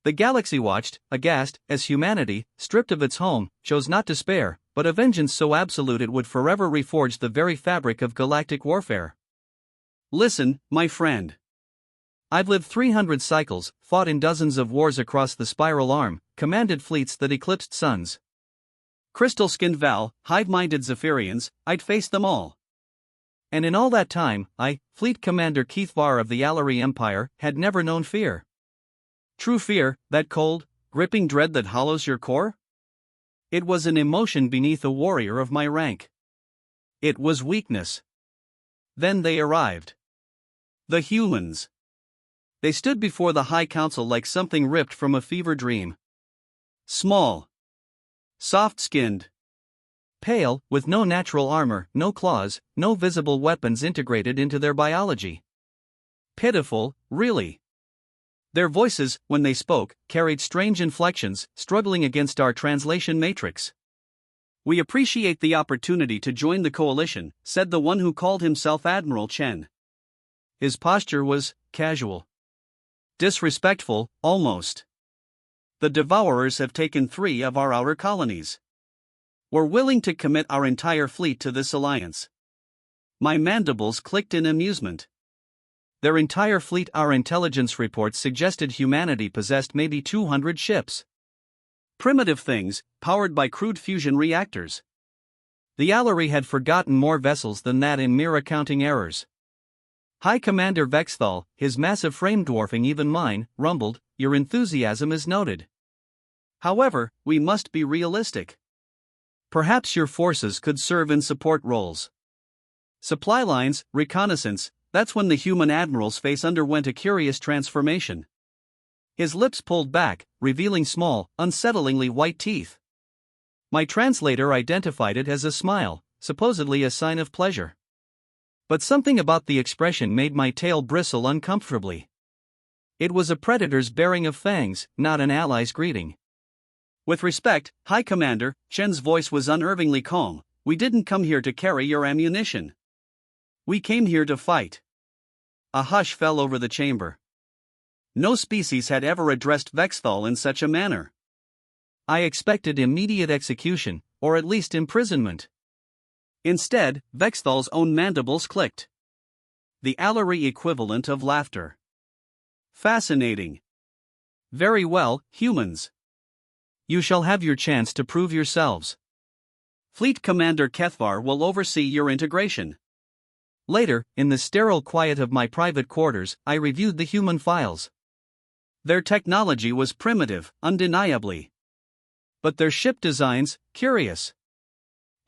The galaxy watched, aghast, as humanity, stripped of its home, chose not to spare, but a vengeance so absolute it would forever reforge the very fabric of galactic warfare. Listen, my friend. I've lived 300 cycles, fought in dozens of wars across the spiral arm, commanded fleets that eclipsed suns. Crystal-skinned Val, hive-minded Zephyrians, I'd face them all. And in all that time, I, Fleet Commander Keith Varr of the Alary Empire, had never known fear. True fear, that cold, gripping dread that hollows your core? It was an emotion beneath a warrior of my rank. It was weakness. Then they arrived. The humans. They stood before the High Council like something ripped from a fever dream. Small. Soft-skinned. Pale, with no natural armor, no claws, no visible weapons integrated into their biology. Pitiful, really. Their voices, when they spoke, carried strange inflections, struggling against our translation matrix. We appreciate the opportunity to join the coalition, said the one who called himself Admiral Chen. His posture was casual. Disrespectful, almost. The Devourers have taken 3 of our outer colonies. We're willing to commit our entire fleet to this alliance. My mandibles clicked in amusement. Their entire fleet. Our intelligence reports suggested humanity possessed maybe 200 ships. Primitive things, powered by crude fusion reactors. The Alary had forgotten more vessels than that in mere accounting errors. High Commander Vexthal, his massive frame dwarfing even mine, rumbled, "Your enthusiasm is noted. However, we must be realistic. Perhaps your forces could serve in support roles. Supply lines, reconnaissance, that's when the human admiral's face underwent a curious transformation. His lips pulled back, revealing small, unsettlingly white teeth. My translator identified it as a smile, supposedly a sign of pleasure. But something about the expression made my tail bristle uncomfortably. It was a predator's baring of fangs, not an ally's greeting. With respect, High Commander, Chen's voice was unnervingly calm, we didn't come here to carry your ammunition. We came here to fight. A hush fell over the chamber. No species had ever addressed Vexthal in such a manner. I expected immediate execution, or at least imprisonment. Instead, Vexthal's own mandibles clicked. The Alary equivalent of laughter. Fascinating. Very well, humans. You shall have your chance to prove yourselves. Fleet Commander Kethvar will oversee your integration. Later, in the sterile quiet of my private quarters, I reviewed the human files. Their technology was primitive, undeniably. But their ship designs, curious.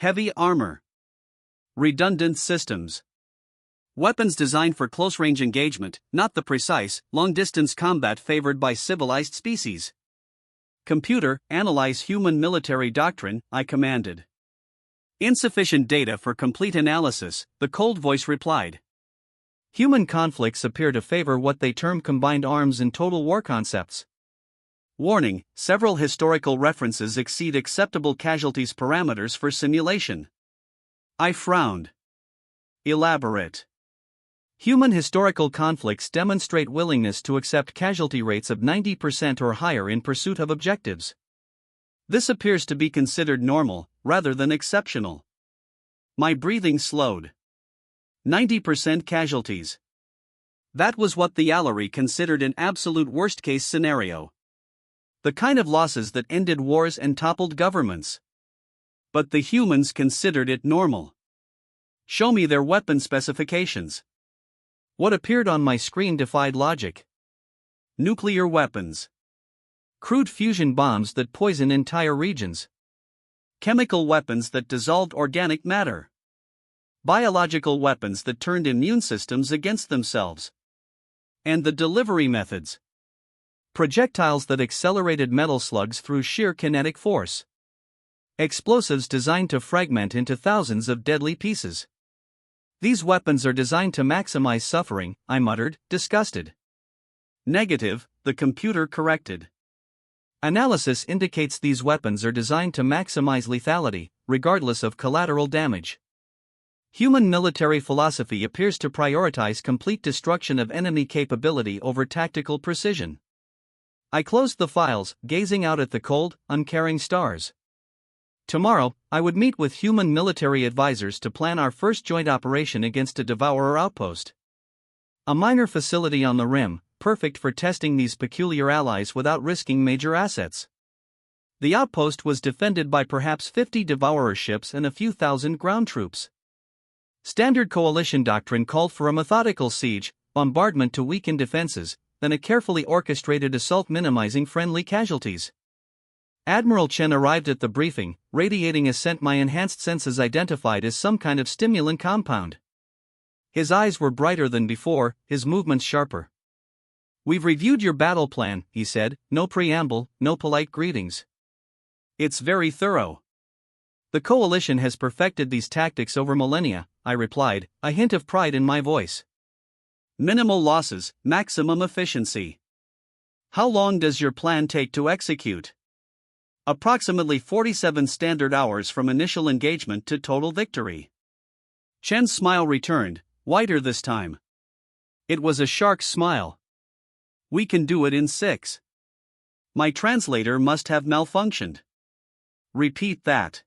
Heavy armor. Redundant systems. Weapons designed for close-range engagement, not the precise, long-distance combat favored by civilized species. Computer, analyze human military doctrine, I commanded. Insufficient data for complete analysis, the cold voice replied. Human conflicts appear to favor what they term combined arms and total war concepts. Warning, several historical references exceed acceptable casualties parameters for simulation. I frowned. Elaborate. Human historical conflicts demonstrate willingness to accept casualty rates of 90% or higher in pursuit of objectives. This appears to be considered normal, rather than exceptional. My breathing slowed. 90% casualties. That was what the Alary considered an absolute worst-case scenario. The kind of losses that ended wars and toppled governments. But the humans considered it normal. Show me their weapon specifications. What appeared on my screen defied logic. Nuclear weapons. Crude fusion bombs that poison entire regions. Chemical weapons that dissolved organic matter. Biological weapons that turned immune systems against themselves. And the delivery methods. Projectiles that accelerated metal slugs through sheer kinetic force. Explosives designed to fragment into thousands of deadly pieces. These weapons are designed to maximize suffering, I muttered, disgusted. Negative, the computer corrected. Analysis indicates these weapons are designed to maximize lethality, regardless of collateral damage. Human military philosophy appears to prioritize complete destruction of enemy capability over tactical precision. I closed the files, gazing out at the cold, uncaring stars. Tomorrow, I would meet with human military advisors to plan our first joint operation against a Devourer outpost. A minor facility on the rim, perfect for testing these peculiar allies without risking major assets. The outpost was defended by perhaps 50 Devourer ships and a few thousand ground troops. Standard coalition doctrine called for a methodical siege, bombardment to weaken defenses, then a carefully orchestrated assault minimizing friendly casualties. Admiral Chen arrived at the briefing, radiating a scent my enhanced senses identified as some kind of stimulant compound. His eyes were brighter than before, his movements sharper. "We've reviewed your battle plan," he said, "no preamble, no polite greetings. It's very thorough." "The coalition has perfected these tactics over millennia," I replied, a hint of pride in my voice. "Minimal losses, maximum efficiency. How long does your plan take to execute?" "Approximately 47 standard hours from initial engagement to total victory." Chen's smile returned, wider this time. It was a shark's smile. "We can do it in 6. My translator must have malfunctioned." "Repeat that."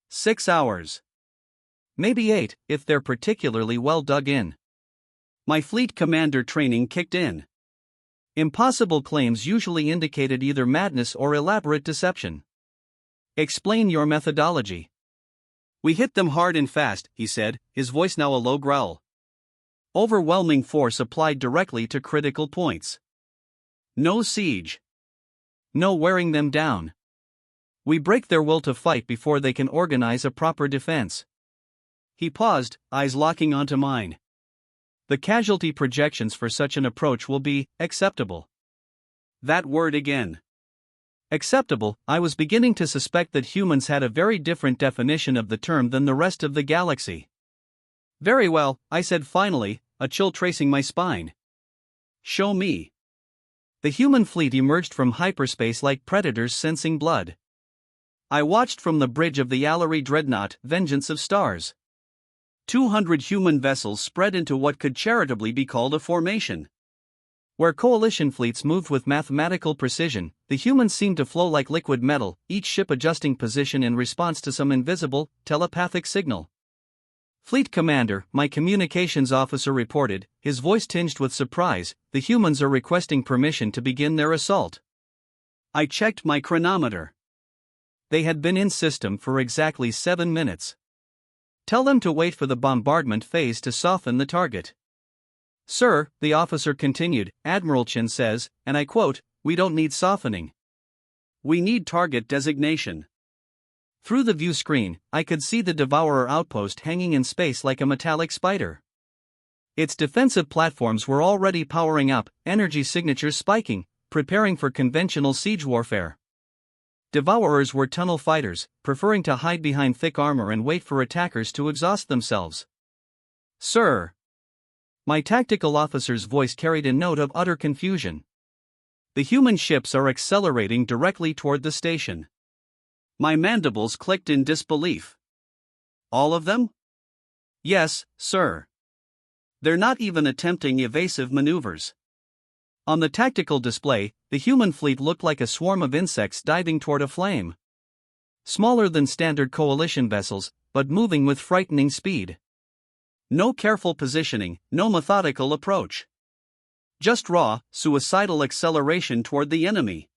6 hours. Maybe 8, if they're particularly well dug in. My fleet commander training kicked in. Impossible claims usually indicated either madness or elaborate deception. "Explain your methodology." "We hit them hard and fast," he said, his voice now a low growl. "Overwhelming force applied directly to critical points. No siege. No wearing them down. We break their will to fight before they can organize a proper defense." He paused, eyes locking onto mine. "The casualty projections for such an approach will be acceptable." That word again. Acceptable. I was beginning to suspect that humans had a very different definition of the term than the rest of the galaxy. "Very well," I said finally, a chill tracing my spine. "Show me." The human fleet emerged from hyperspace like predators sensing blood. I watched from the bridge of the Allery dreadnought, Vengeance of Stars. 200 human vessels spread into what could charitably be called a formation. Where coalition fleets moved with mathematical precision, the humans seemed to flow like liquid metal, each ship adjusting position in response to some invisible, telepathic signal. "Fleet Commander," my communications officer reported, his voice tinged with surprise, "the humans are requesting permission to begin their assault." I checked my chronometer. They had been in system for exactly 7 minutes. "Tell them to wait for the bombardment phase to soften the target." "Sir," the officer continued, "Admiral Chen says, and I quote, we don't need softening. We need target designation." Through the view screen, I could see the Devourer outpost hanging in space like a metallic spider. Its defensive platforms were already powering up, energy signatures spiking, preparing for conventional siege warfare. Devourers were tunnel fighters, preferring to hide behind thick armor and wait for attackers to exhaust themselves. "Sir." My tactical officer's voice carried a note of utter confusion. "The human ships are accelerating directly toward the station." My mandibles clicked in disbelief. "All of them?" "Yes, sir. They're not even attempting evasive maneuvers." On the tactical display, the human fleet looked like a swarm of insects diving toward a flame. Smaller than standard coalition vessels, but moving with frightening speed. No careful positioning, no methodical approach. Just raw, suicidal acceleration toward the enemy.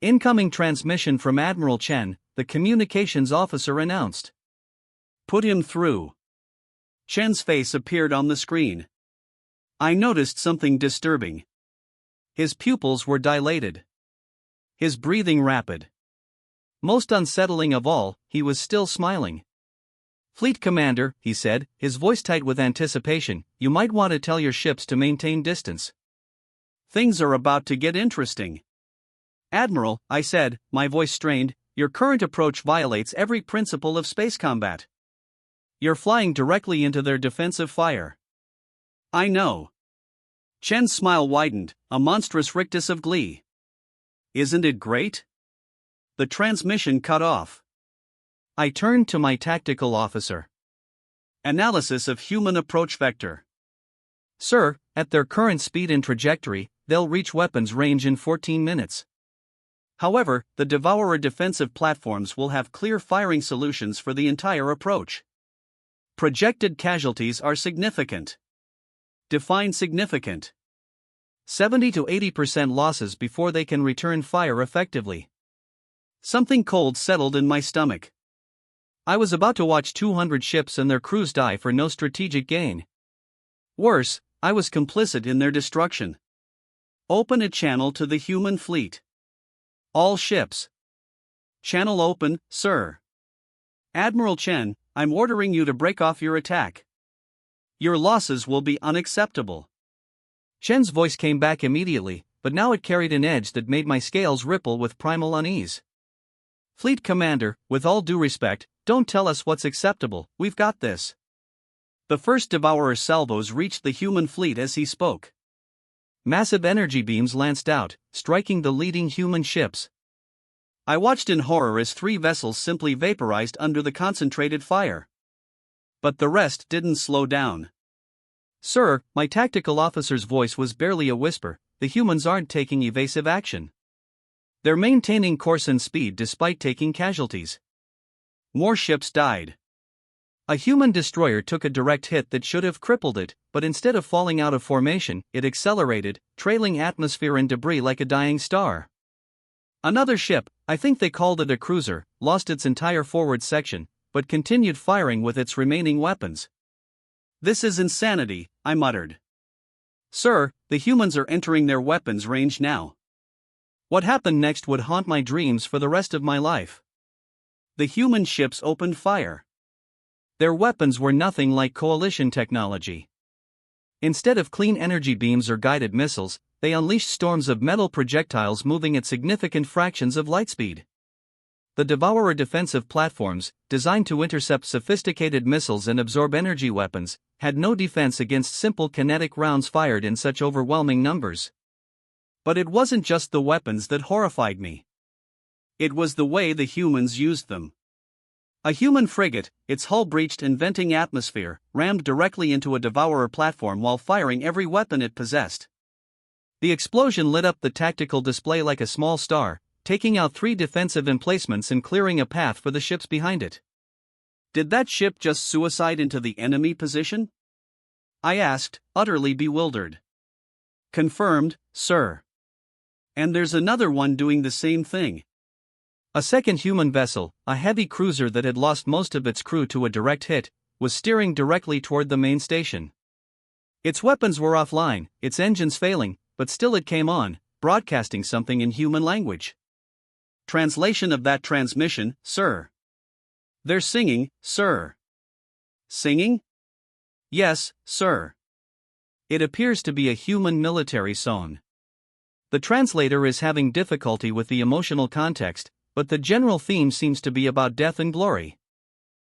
"Incoming transmission from Admiral Chen," the communications officer announced. "Put him through." Chen's face appeared on the screen. I noticed something disturbing. His pupils were dilated. His breathing rapid. Most unsettling of all, he was still smiling. "Fleet Commander," he said, his voice tight with anticipation, "you might want to tell your ships to maintain distance. Things are about to get interesting." "Admiral," I said, my voice strained, "your current approach violates every principle of space combat. You're flying directly into their defensive fire." "I know." Chen's smile widened, a monstrous rictus of glee. "Isn't it great?" The transmission cut off. I turned to my tactical officer. "Analysis of human approach vector." "Sir, at their current speed and trajectory, they'll reach weapons range in 14 minutes. However, the Devourer defensive platforms will have clear firing solutions for the entire approach. Projected casualties are significant. Define significant. 70 to 80% losses before they can return fire effectively. Something cold settled in my stomach. I was about to watch 200 ships and their crews die for no strategic gain. Worse, I was complicit in their destruction. Open a channel to the human fleet. All ships. Channel open, sir. Admiral Chen, I'm ordering you to break off your attack. Your losses will be unacceptable. Chen's voice came back immediately, but now it carried an edge that made my scales ripple with primal unease. Fleet Commander, with all due respect, don't tell us what's acceptable, we've got this. The first Devourer salvos reached the human fleet as he spoke. Massive energy beams lanced out, striking the leading human ships. I watched in horror as 3 vessels simply vaporized under the concentrated fire. But the rest didn't slow down. Sir, my tactical officer's voice was barely a whisper, the humans aren't taking evasive action. They're maintaining course and speed despite taking casualties. More ships died. A human destroyer took a direct hit that should have crippled it, but instead of falling out of formation, it accelerated, trailing atmosphere and debris like a dying star. Another ship, I think they called it a cruiser, lost its entire forward section, but continued firing with its remaining weapons. This is insanity, I muttered. Sir, the humans are entering their weapons range now. What happened next would haunt my dreams for the rest of my life. The human ships opened fire. Their weapons were nothing like coalition technology. Instead of clean energy beams or guided missiles, they unleashed storms of metal projectiles moving at significant fractions of light speed. The Devourer defensive platforms, designed to intercept sophisticated missiles and absorb energy weapons, had no defense against simple kinetic rounds fired in such overwhelming numbers. But it wasn't just the weapons that horrified me. It was the way the humans used them. A human frigate, its hull breached and venting atmosphere, rammed directly into a Devourer platform while firing every weapon it possessed. The explosion lit up the tactical display like a small star, taking out 3 defensive emplacements and clearing a path for the ships behind it. Did that ship just suicide into the enemy position? I asked, utterly bewildered. Confirmed, sir. And there's another one doing the same thing. A second human vessel, a heavy cruiser that had lost most of its crew to a direct hit, was steering directly toward the main station. Its weapons were offline, its engines failing, but still it came on, broadcasting something in human language. Translation of that transmission, sir. They're singing, sir. Singing? Yes, sir. It appears to be a human military song. The translator is having difficulty with the emotional context, but the general theme seems to be about death and glory.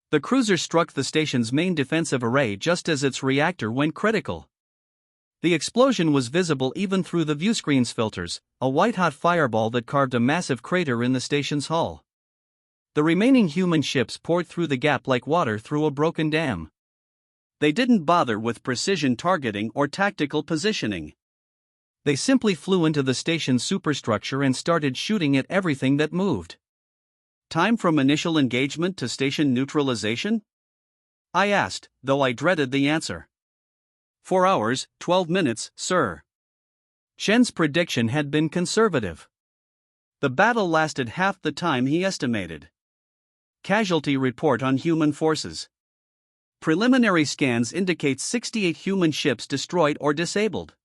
The cruiser struck the station's main defensive array just as its reactor went critical. The explosion was visible even through the viewscreen's filters, a white-hot fireball that carved a massive crater in the station's hull. The remaining human ships poured through the gap like water through a broken dam. They didn't bother with precision targeting or tactical positioning. They simply flew into the station's superstructure and started shooting at everything that moved. Time from initial engagement to station neutralization? I asked, though I dreaded the answer. 4 hours, 12 minutes, sir. Chen's prediction had been conservative. The battle lasted half the time he estimated. Casualty report on human forces. Preliminary scans indicate 68 human ships destroyed or disabled.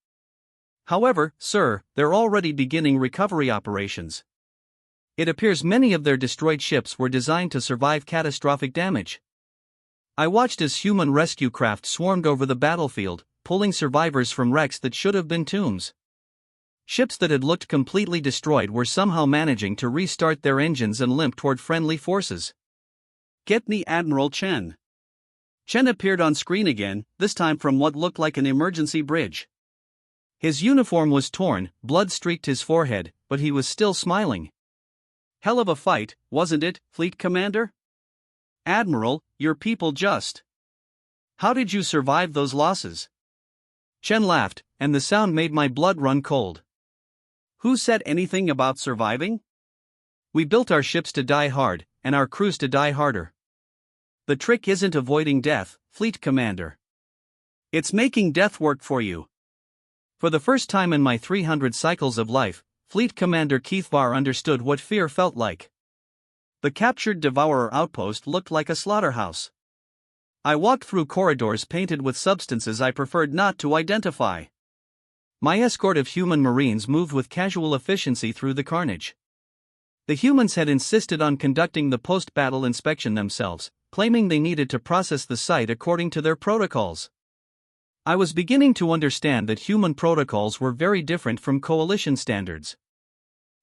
However, sir, they're already beginning recovery operations. It appears many of their destroyed ships were designed to survive catastrophic damage. I watched as human rescue craft swarmed over the battlefield, pulling survivors from wrecks that should have been tombs. Ships that had looked completely destroyed were somehow managing to restart their engines and limp toward friendly forces. Get me Admiral Chen. Chen appeared on screen again, this time from what looked like an emergency bridge. His uniform was torn, blood streaked his forehead, but he was still smiling. Hell of a fight, wasn't it, Fleet Commander? Admiral, your people just. How did you survive those losses? Chen laughed, and the sound made my blood run cold. Who said anything about surviving? We built our ships to die hard, and our crews to die harder. The trick isn't avoiding death, Fleet Commander. It's making death work for you. For the first time in my 300 cycles of life, Fleet Commander Keithvar understood what fear felt like. The captured Devourer outpost looked like a slaughterhouse. I walked through corridors painted with substances I preferred not to identify. My escort of human marines moved with casual efficiency through the carnage. The humans had insisted on conducting the post-battle inspection themselves, claiming they needed to process the site according to their protocols. I was beginning to understand that human protocols were very different from coalition standards.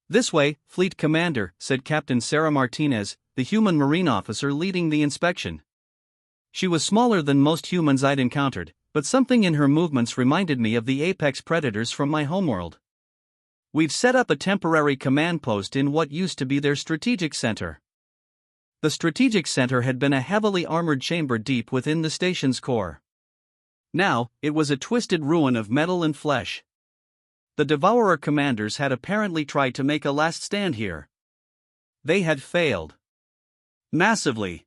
This way, Fleet Commander, said Captain Sarah Martinez, the human marine officer leading the inspection. She was smaller than most humans I'd encountered, but something in her movements reminded me of the apex predators from my homeworld. We've set up a temporary command post in what used to be their strategic center. The strategic center had been a heavily armored chamber deep within the station's core. Now, it was a twisted ruin of metal and flesh. The Devourer commanders had apparently tried to make a last stand here. They had failed. Massively.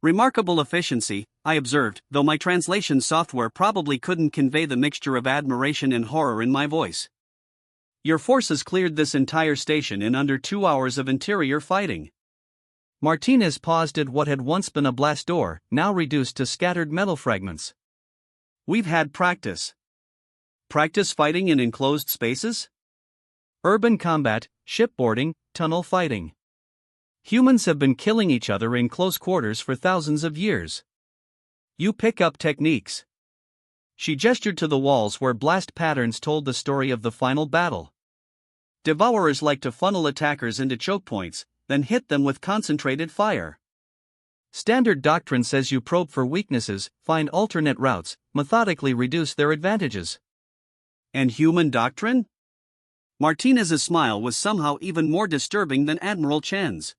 Remarkable efficiency, I observed, though my translation software probably couldn't convey the mixture of admiration and horror in my voice. Your forces cleared this entire station in under 2 hours of interior fighting. Martinez paused at what had once been a blast door, now reduced to scattered metal fragments. We've had practice. Practice fighting in enclosed spaces? Urban combat, shipboarding, tunnel fighting. Humans have been killing each other in close quarters for thousands of years. You pick up techniques. She gestured to the walls where blast patterns told the story of the final battle. Devourers like to funnel attackers into choke points, then hit them with concentrated fire. Standard doctrine says you probe for weaknesses, find alternate routes, methodically reduce their advantages. And human doctrine? Martinez's smile was somehow even more disturbing than Admiral Chen's.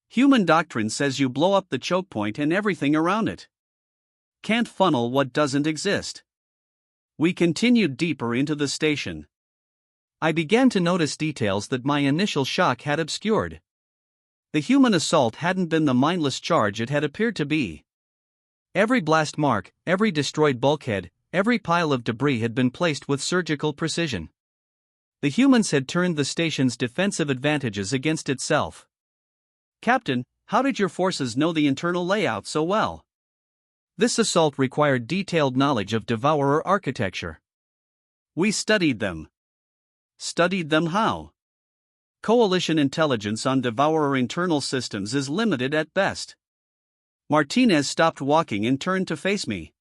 Human doctrine says you blow up the choke point and everything around it. Can't funnel what doesn't exist. We continued deeper into the station. I began to notice details that my initial shock had obscured. The human assault hadn't been the mindless charge it had appeared to be. Every blast mark, every destroyed bulkhead, every pile of debris had been placed with surgical precision. The humans had turned the station's defensive advantages against itself. Captain, how did your forces know the internal layout so well? This assault required detailed knowledge of Devourer architecture. We studied them. Studied them how? Coalition intelligence on Devourer internal systems is limited at best. Martinez stopped walking and turned to face me.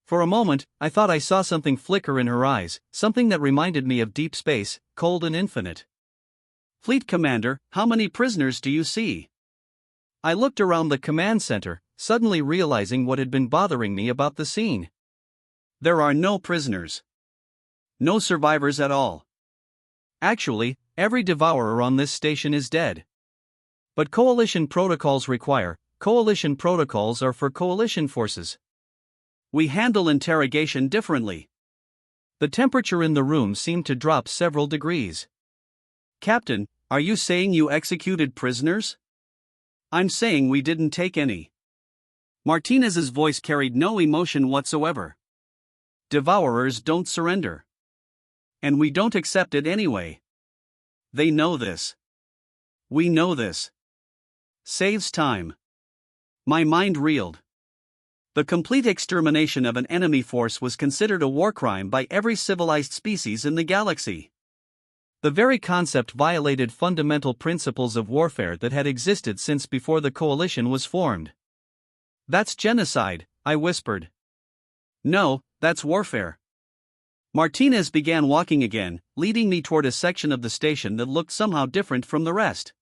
For a moment, I thought I saw something flicker in her eyes, something that reminded me of deep space, cold and infinite. Fleet Commander, how many prisoners do you see? I looked around the command center, suddenly realizing what had been bothering me about the scene. There are no prisoners. No survivors at all. Actually, every Devourer on this station is dead. But Coalition protocols are for Coalition forces. We handle interrogation differently. The temperature in the room seemed to drop several degrees. Captain, are you saying you executed prisoners? I'm saying we didn't take any. Martinez's voice carried no emotion whatsoever. Devourers don't surrender. And we don't accept it anyway. They know this. We know this. Saves time. My mind reeled. The complete extermination of an enemy force was considered a war crime by every civilized species in the galaxy. The very concept violated fundamental principles of warfare that had existed since before the Coalition was formed. That's genocide, I whispered. No, that's warfare. Martinez began walking again, leading me toward a section of the station that looked somehow different from the rest.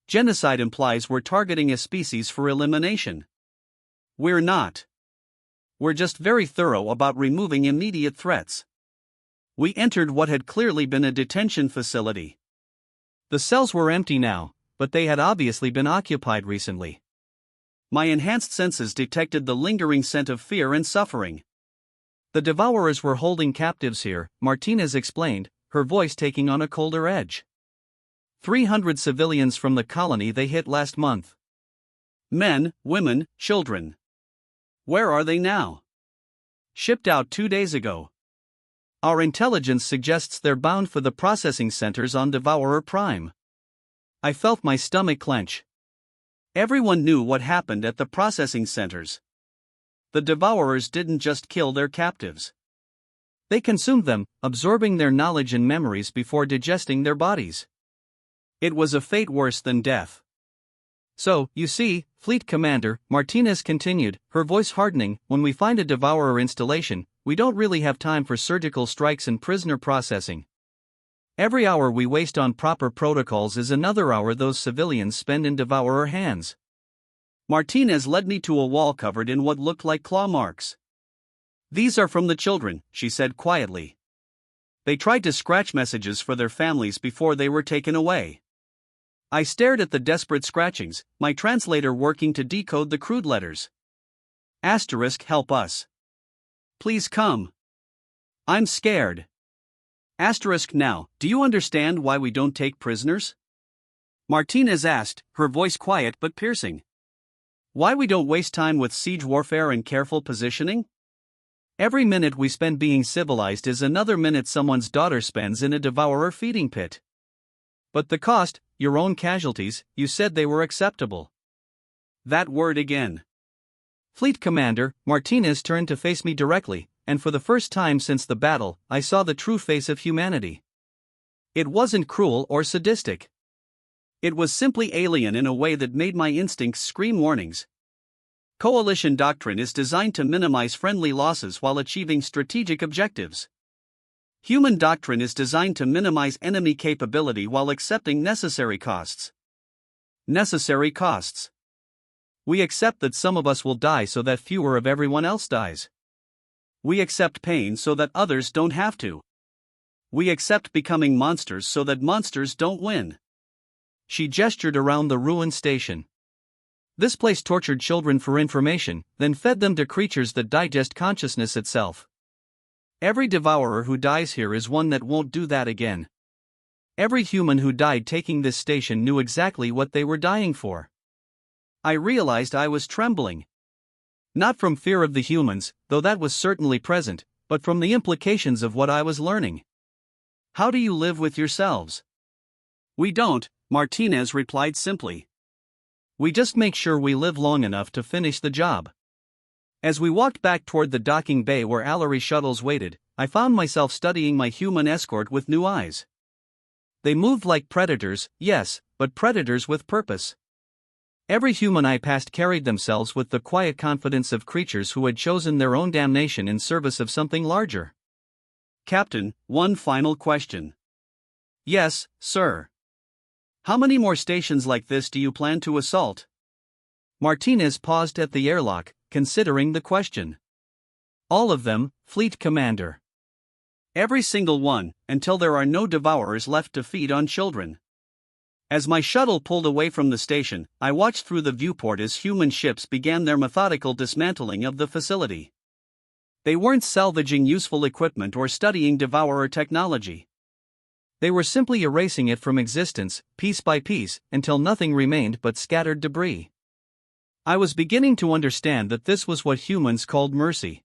Genocide implies we're targeting a species for elimination. We're not. We're just very thorough about removing immediate threats. We entered what had clearly been a detention facility. The cells were empty now, but they had obviously been occupied recently. My enhanced senses detected the lingering scent of fear and suffering. The Devourers were holding captives here, Martinez explained, her voice taking on a colder edge. 300 civilians from the colony they hit last month. Men, women, children. Where are they now? Shipped out 2 days ago. Our intelligence suggests they're bound for the processing centers on Devourer Prime. I felt my stomach clench. Everyone knew what happened at the processing centers. The Devourers didn't just kill their captives. They consumed them, absorbing their knowledge and memories before digesting their bodies. It was a fate worse than death. So, you see, Fleet Commander, Martinez continued, her voice hardening, when we find a Devourer installation, we don't really have time for surgical strikes and prisoner processing. Every hour we waste on proper protocols is another hour those civilians spend in Devourer hands. Martinez led me to a wall covered in what looked like claw marks. These are from the children, she said quietly. They tried to scratch messages for their families before they were taken away. I stared at the desperate scratchings, my translator working to decode the crude letters. Asterisk, help us. Please come. I'm scared. Asterisk, now, do you understand why we don't take prisoners? Martinez asked, her voice quiet but piercing. Why we don't waste time with siege warfare and careful positioning? Every minute we spend being civilized is another minute someone's daughter spends in a Devourer feeding pit. But the cost, your own casualties, you said they were acceptable. That word again. Fleet Commander, Martinez turned to face me directly, and for the first time since the battle, I saw the true face of humanity. It wasn't cruel or sadistic. It was simply alien in a way that made my instincts scream warnings. Coalition doctrine is designed to minimize friendly losses while achieving strategic objectives. Human doctrine is designed to minimize enemy capability while accepting necessary costs. Necessary costs. We accept that some of us will die so that fewer of everyone else dies. We accept pain so that others don't have to. We accept becoming monsters so that monsters don't win. She gestured around the ruined station. This place tortured children for information, then fed them to creatures that digest consciousness itself. Every Devourer who dies here is one that won't do that again. Every human who died taking this station knew exactly what they were dying for. I realized I was trembling. Not from fear of the humans, though that was certainly present, but from the implications of what I was learning. How do you live with yourselves? We don't, Martinez replied simply. We just make sure we live long enough to finish the job. As we walked back toward the docking bay where Allery shuttles waited, I found myself studying my human escort with new eyes. They moved like predators, yes, but predators with purpose. Every human I passed carried themselves with the quiet confidence of creatures who had chosen their own damnation in service of something larger. Captain, one final question. Yes, sir. How many more stations like this do you plan to assault? Martinez paused at the airlock, considering the question. All of them, Fleet Commander. Every single one, until there are no Devourers left to feed on children. As my shuttle pulled away from the station, I watched through the viewport as human ships began their methodical dismantling of the facility. They weren't salvaging useful equipment or studying Devourer technology. They were simply erasing it from existence, piece by piece, until nothing remained but scattered debris. I was beginning to understand that this was what humans called mercy.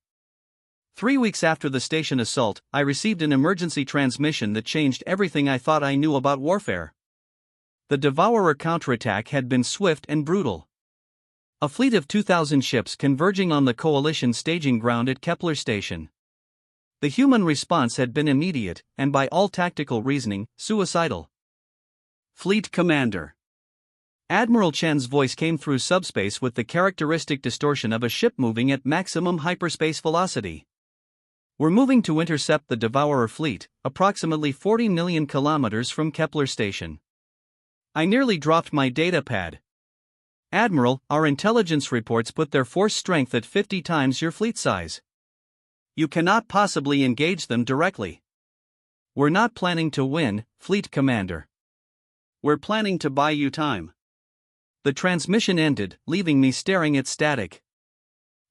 3 weeks after the station assault, I received an emergency transmission that changed everything I thought I knew about warfare. The Devourer counterattack had been swift and brutal. A fleet of 2,000 ships converging on the Coalition staging ground at Kepler Station. The human response had been immediate, and by all tactical reasoning, suicidal. Fleet Commander. Admiral Chen's voice came through subspace with the characteristic distortion of a ship moving at maximum hyperspace velocity. We're moving to intercept the Devourer fleet, approximately 40 million kilometers from Kepler Station. I nearly dropped my data pad. Admiral, our intelligence reports put their force strength at 50 times your fleet size. You cannot possibly engage them directly. We're not planning to win, Fleet Commander. We're planning to buy you time. The transmission ended, leaving me staring at static.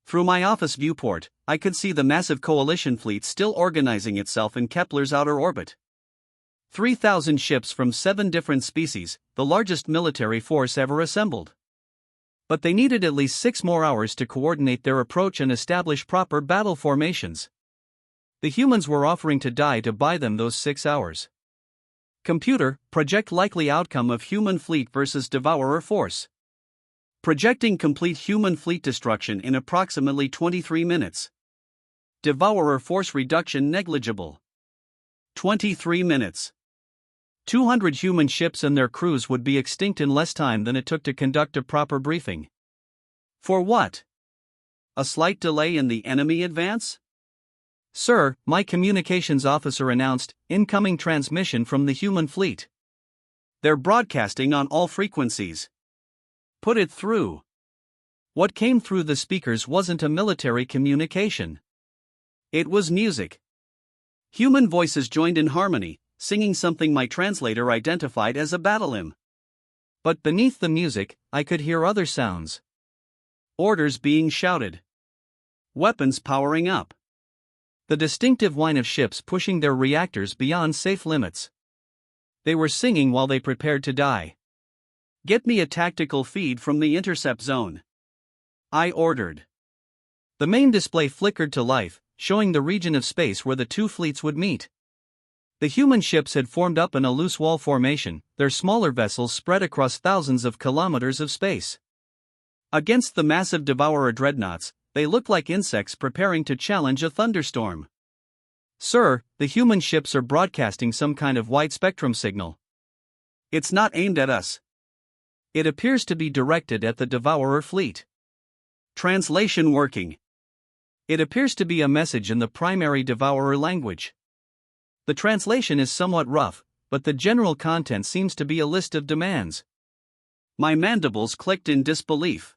Through my office viewport, I could see the massive coalition fleet still organizing itself in Kepler's outer orbit. 3,000 ships from 7 different species, the largest military force ever assembled. But they needed at least 6 more hours to coordinate their approach and establish proper battle formations. The humans were offering to die to buy them those 6 hours. Computer, project likely outcome of human fleet versus devourer force. Projecting complete human fleet destruction in approximately 23 minutes. Devourer force reduction negligible. 23 minutes. 200 human ships and their crews would be extinct in less time than it took to conduct a proper briefing. For what? A slight delay in the enemy advance? Sir, my communications officer announced, incoming transmission from the human fleet. They're broadcasting on all frequencies. Put it through. What came through the speakers wasn't a military communication. It was music. Human voices joined in harmony, singing something my translator identified as a battle hymn. But beneath the music, I could hear other sounds. Orders being shouted. Weapons powering up. The distinctive whine of ships pushing their reactors beyond safe limits. They were singing while they prepared to die. Get me a tactical feed from the intercept zone. I ordered. The main display flickered to life, showing the region of space where the two fleets would meet. The human ships had formed up in a loose wall formation, their smaller vessels spread across thousands of kilometers of space. Against the massive devourer dreadnoughts, they looked like insects preparing to challenge a thunderstorm. Sir, the human ships are broadcasting some kind of wide-spectrum signal. It's not aimed at us. It appears to be directed at the devourer fleet. Translation working. It appears to be a message in the primary devourer language. The translation is somewhat rough, but the general content seems to be a list of demands. My mandibles clicked in disbelief.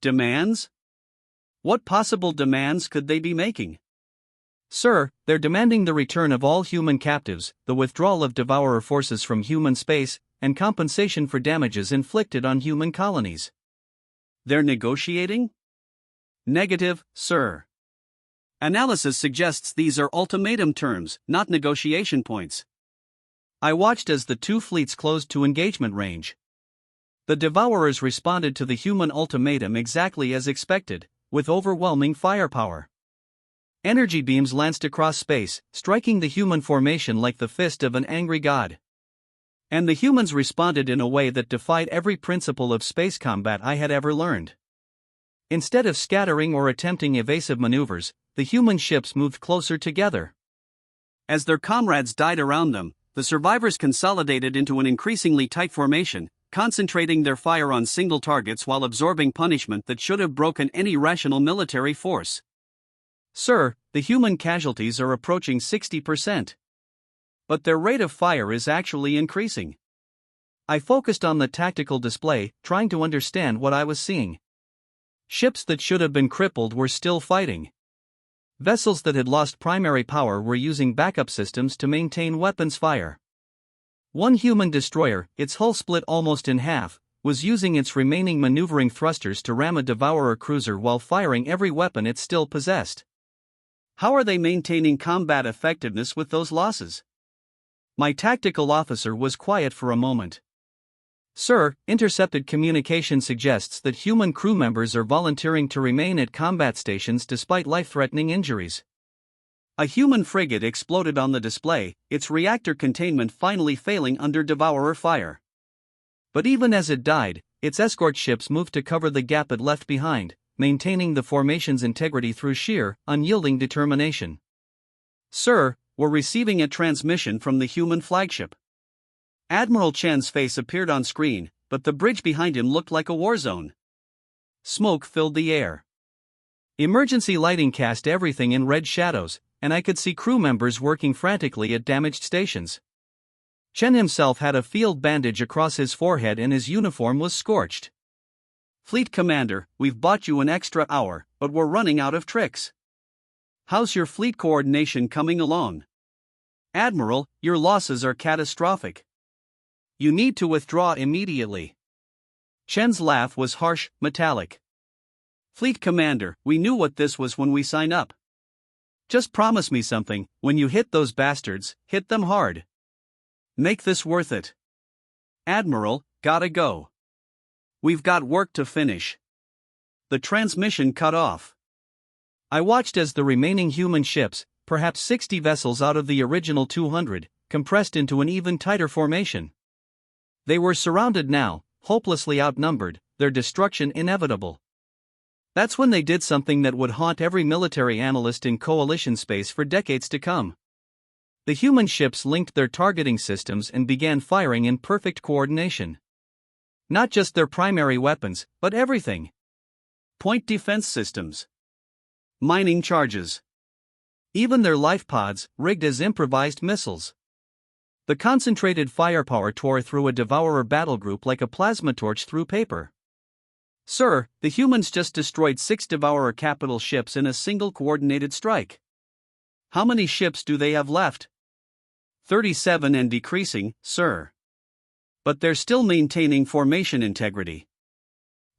Demands? What possible demands could they be making? Sir, they're demanding the return of all human captives, the withdrawal of devourer forces from human space, and compensation for damages inflicted on human colonies. They're negotiating? Negative, sir. Analysis suggests these are ultimatum terms, not negotiation points. I watched as the two fleets closed to engagement range. The devourers responded to the human ultimatum exactly as expected, with overwhelming firepower. Energy beams lanced across space, striking the human formation like the fist of an angry god. And the humans responded in a way that defied every principle of space combat I had ever learned. Instead of scattering or attempting evasive maneuvers, the human ships moved closer together. As their comrades died around them, the survivors consolidated into an increasingly tight formation, concentrating their fire on single targets while absorbing punishment that should have broken any rational military force. Sir, the human casualties are approaching 60%. But their rate of fire is actually increasing. I focused on the tactical display, trying to understand what I was seeing. Ships that should have been crippled were still fighting. Vessels that had lost primary power were using backup systems to maintain weapons fire. One human destroyer, its hull split almost in half, was using its remaining maneuvering thrusters to ram a devourer cruiser while firing every weapon it still possessed. How are they maintaining combat effectiveness with those losses? My tactical officer was quiet for a moment. Sir, intercepted communication suggests that human crew members are volunteering to remain at combat stations despite life-threatening injuries. A human frigate exploded on the display, its reactor containment finally failing under devourer fire. But even as it died, its escort ships moved to cover the gap it left behind, maintaining the formation's integrity through sheer, unyielding determination. Sir, we're receiving a transmission from the human flagship. Admiral Chen's face appeared on screen, but the bridge behind him looked like a war zone. Smoke filled the air. Emergency lighting cast everything in red shadows, and I could see crew members working frantically at damaged stations. Chen himself had a field bandage across his forehead and his uniform was scorched. Fleet Commander, we've bought you an extra hour, but we're running out of tricks. How's your fleet coordination coming along? Admiral, your losses are catastrophic. You need to withdraw immediately. Chen's laugh was harsh, metallic. Fleet Commander, we knew what this was when we signed up. Just promise me something, when you hit those bastards, hit them hard. Make this worth it. Admiral, gotta go. We've got work to finish. The transmission cut off. I watched as the remaining human ships, perhaps 60 vessels out of the original 200, compressed into an even tighter formation. They were surrounded now, hopelessly outnumbered, their destruction inevitable. That's when they did something that would haunt every military analyst in coalition space for decades to come. The human ships linked their targeting systems and began firing in perfect coordination. Not just their primary weapons, but everything. Point defense systems. Mining charges. Even their life pods, rigged as improvised missiles. The concentrated firepower tore through a devourer battle group like a plasma torch through paper. Sir, the humans just destroyed 6 devourer capital ships in a single coordinated strike. How many ships do they have left? 37 and decreasing, sir. But they're still maintaining formation integrity.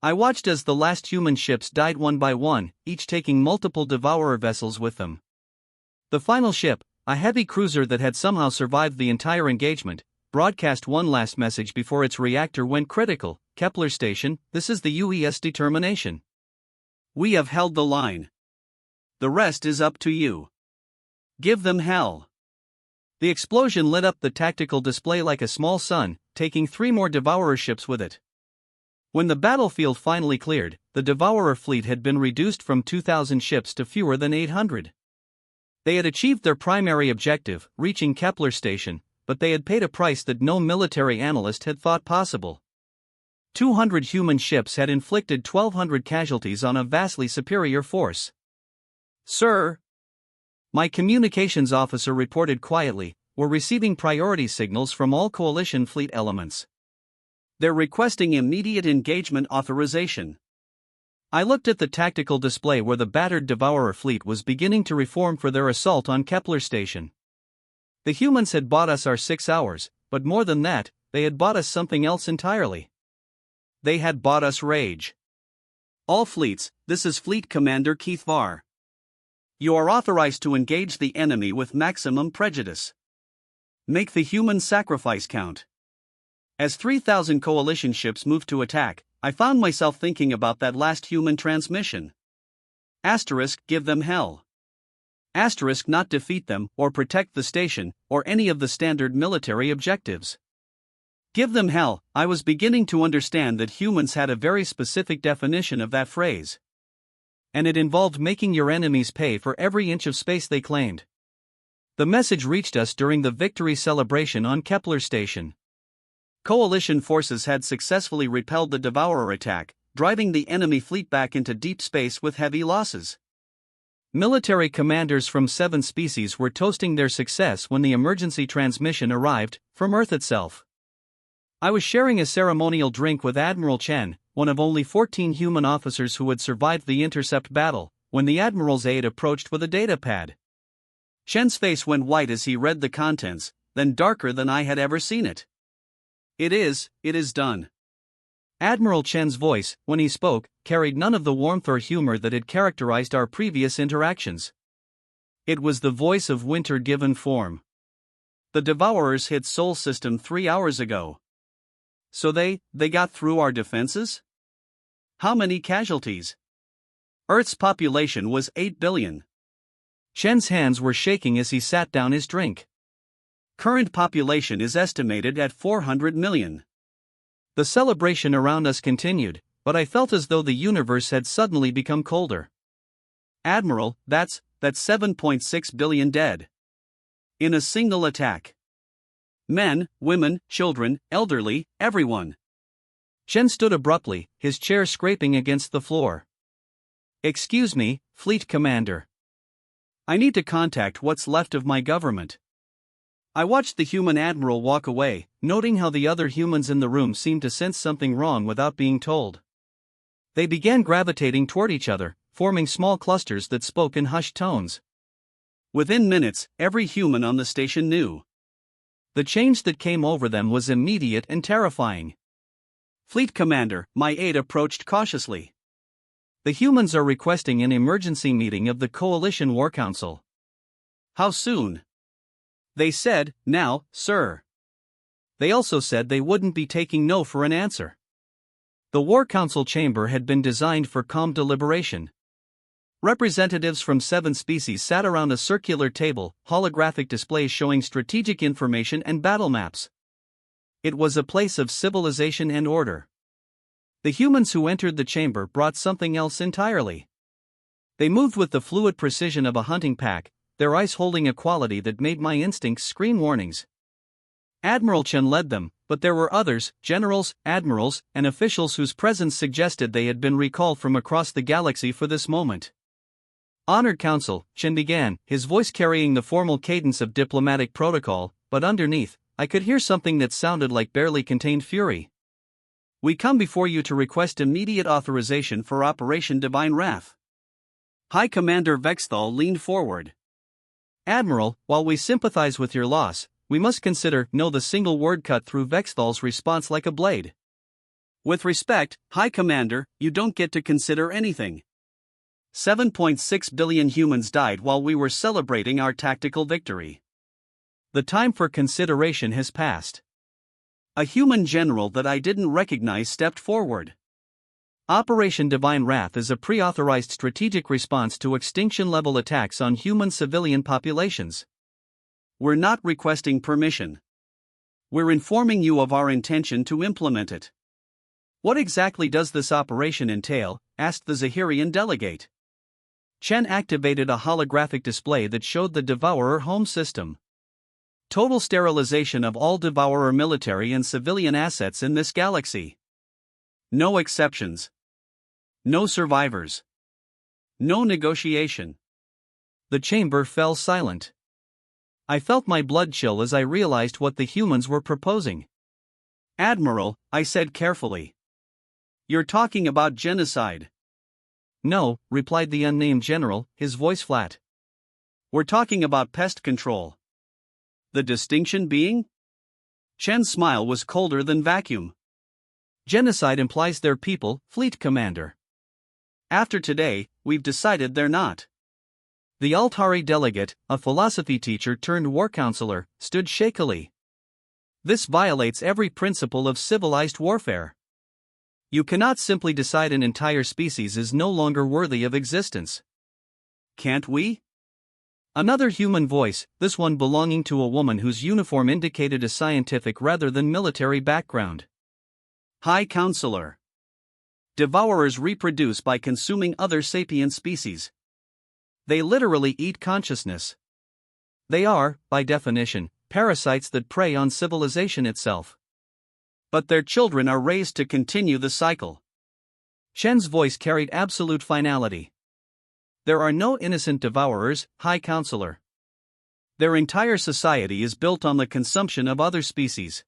I watched as the last human ships died one by one, each taking multiple devourer vessels with them. The final ship, a heavy cruiser that had somehow survived the entire engagement, broadcast one last message before its reactor went critical. Kepler Station, this is the UES determination. We have held the line. The rest is up to you. Give them hell. The explosion lit up the tactical display like a small sun, taking 3 more devourer ships with it. When the battlefield finally cleared, the devourer fleet had been reduced from 2,000 ships to fewer than 800. They had achieved their primary objective, reaching Kepler Station, but they had paid a price that no military analyst had thought possible. 200 human ships had inflicted 1,200 casualties on a vastly superior force. Sir, my communications officer reported quietly, we're receiving priority signals from all coalition fleet elements. They're requesting immediate engagement authorization. I looked at the tactical display where the battered devourer fleet was beginning to reform for their assault on Kepler Station. The humans had bought us our 6 hours, but more than that, they had bought us something else entirely. They had bought us rage. All fleets, this is Fleet Commander Keith Varr. You are authorized to engage the enemy with maximum prejudice. Make the human sacrifice count. As 3,000 coalition ships moved to attack, I found myself thinking about that last human transmission. Asterisk, give them hell. Asterisk, not defeat them, or protect the station, or any of the standard military objectives. Give them hell. I was beginning to understand that humans had a very specific definition of that phrase. And it involved making your enemies pay for every inch of space they claimed. The message reached us during the victory celebration on Kepler Station. Coalition forces had successfully repelled the Devourer attack, driving the enemy fleet back into deep space with heavy losses. Military commanders from 7 species were toasting their success when the emergency transmission arrived, from Earth itself. I was sharing a ceremonial drink with Admiral Chen, one of only 14 human officers who had survived the intercept battle, when the Admiral's aide approached with a data pad. Chen's face went white as he read the contents, then darker than I had ever seen it. It is done. Admiral Chen's voice, when he spoke, carried none of the warmth or humor that had characterized our previous interactions. It was the voice of winter given form. The Devourers hit Sol System 3 hours ago. So they got through our defenses? How many casualties? Earth's population was 8 billion. Chen's hands were shaking as he sat down his drink. Current population is estimated at 400 million. The celebration around us continued, but I felt as though the universe had suddenly become colder. Admiral, that's 7.6 billion dead. In a single attack. Men, women, children, elderly, everyone. Chen stood abruptly, his chair scraping against the floor. Excuse me, Fleet Commander. I need to contact what's left of my government. I watched the human admiral walk away, noting how the other humans in the room seemed to sense something wrong without being told. They began gravitating toward each other, forming small clusters that spoke in hushed tones. Within minutes, every human on the station knew. The change that came over them was immediate and terrifying. Fleet Commander, my aide approached cautiously. The humans are requesting an emergency meeting of the Coalition War Council. How soon? They said, now, sir. They also said they wouldn't be taking no for an answer. The War Council chamber had been designed for calm deliberation. Representatives from 7 species sat around a circular table, holographic displays showing strategic information and battle maps. It was a place of civilization and order. The humans who entered the chamber brought something else entirely. They moved with the fluid precision of a hunting pack, their eyes holding a quality that made my instincts scream warnings. Admiral Chen led them, but there were others, generals, admirals, and officials whose presence suggested they had been recalled from across the galaxy for this moment. Honored Council, Chen began, his voice carrying the formal cadence of diplomatic protocol, but underneath, I could hear something that sounded like barely contained fury. We come before you to request immediate authorization for Operation Divine Wrath. High Commander Vexthal leaned forward. Admiral, while we sympathize with your loss, we must consider no the single word cut through Vexthal's response like a blade. With respect, High Commander, you don't get to consider anything. 7.6 billion humans died while we were celebrating our tactical victory. The time for consideration has passed. A human general that I didn't recognize stepped forward. Operation Divine Wrath is a pre-authorized strategic response to extinction-level attacks on human civilian populations. We're not requesting permission. We're informing you of our intention to implement it. What exactly does this operation entail? Asked the Zahirian delegate. Chen activated a holographic display that showed the Devourer home system. Total sterilization of all Devourer military and civilian assets in this galaxy. No exceptions. No survivors. No negotiation. The chamber fell silent. I felt my blood chill as I realized what the humans were proposing. Admiral, I said carefully. You're talking about genocide. No, replied the unnamed general, his voice flat. We're talking about pest control. The distinction being? Chen's smile was colder than vacuum. Genocide implies they're people, Fleet Commander. After today, we've decided they're not. The Altari delegate, a philosophy teacher turned war counselor, stood shakily. This violates every principle of civilized warfare. You cannot simply decide an entire species is no longer worthy of existence. Can't we? Another human voice, this one belonging to a woman whose uniform indicated a scientific rather than military background. High Counselor. Devourers reproduce by consuming other sapient species. They literally eat consciousness. They are, by definition, parasites that prey on civilization itself. But their children are raised to continue the cycle. Chen's voice carried absolute finality. There are no innocent devourers, High Counselor. Their entire society is built on the consumption of other species.